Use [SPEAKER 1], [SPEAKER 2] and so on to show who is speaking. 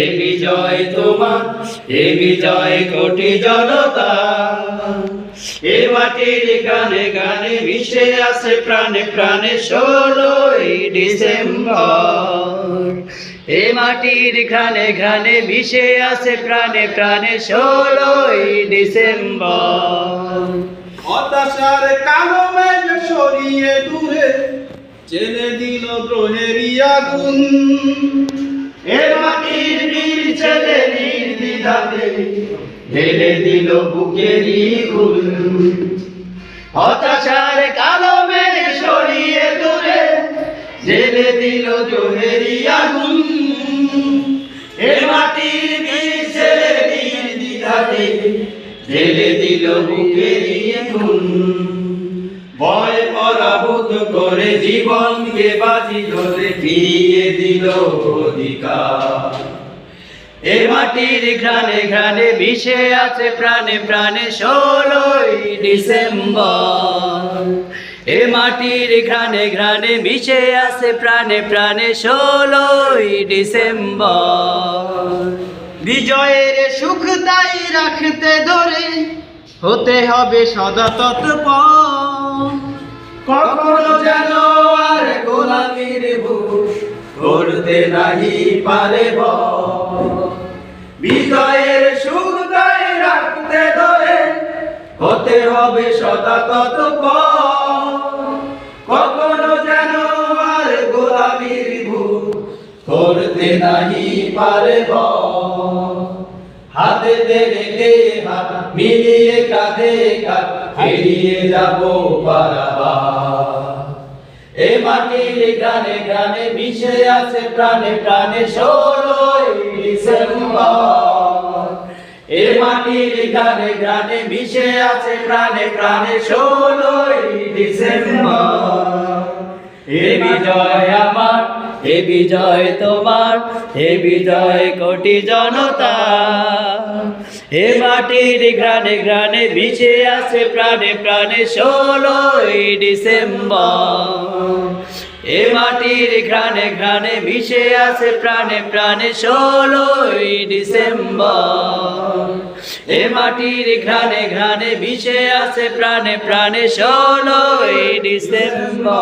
[SPEAKER 1] এ বিজয় তোমার, এ বিজয় কোটি জনতা। এ মাটির গানে গানে মিশে আছে প্রাণে প্রাণে 16ই ডিসেম্বর। এ মাটির ঘ্রাণে ঘ্রাণে মিশে আছে প্রাণে প্রাণে 16ই ডিসেম্বর।
[SPEAKER 2] হতাশার কালো মেঘ সরিয়ে দূরে জেলে দিল দ্রোহেরই আগুন।
[SPEAKER 1] এ মাটির বীর ছেলে নির্দ্বিধাতে ঢেলে দিল বুকেরই খুন। হতাশার কালো মেঘ সরিয়ে দূরে জেলে দিল দ্রোহেরই আগুন। এ মাটির বীর ছেলে নির্দ্বিধাতে ঢেলে দিল বুকেরই খুন। ভয় পরাভূত করে জীবনকে বাজি ধরে ফিরিয়ে দিল অধিকার। এ মাটির ঘ্রাণে ঘ্রাণে মিশে আছে প্রাণে প্রাণে 16ই ডিসেম্বর। এ মাটির ঘ্রাণে ঘ্রাণে মিশে আছে প্রাণে প্রাণে 16ই ডিসেম্বর।
[SPEAKER 2] বিজয়ের সুখ তাই রাখতে ধরে হতে হবে সদা তৎপর।
[SPEAKER 1] কখনো যেন আর গোলামীর বুক করতে নাহি পারে ভয়। বিজয়ের সুখ তাই রাখতে ধরে হতে হবে সদা তৎপর। কখনো যেন আর গোলামীর বুক করতে নাহি পারে ভয়। হাতেতে রেখে হাত মিলিয়ে কাঁধে কাঁধ এড়িয়ে যাব পারাবার। এ মাটির গানে গানে মিশে আছে প্রাণে প্রাণে 16ই ডিসেম্বর। এ মাটির গানে গানে মিশে আছে প্রাণে প্রাণে 16ই ডিসেম্বর। এ বিজয় আমার, এ বিজয় তোমার, এ বিজয় কোটি জনতা। এ মাটির ঘ্রাণে ঘ্রাণে মিশে আছে প্রাণে প্রাণে 16ই ডিসেম্বর। এ মাটির ঘ্রাণে ঘ্রাণে মিশে আছে প্রাণে প্রাণে 16ই ডিসেম্বর। এ মাটির ঘ্রাণে ঘ্রাণে মিশে আছে প্রাণে প্রাণে 16ই ডিসেম্বর।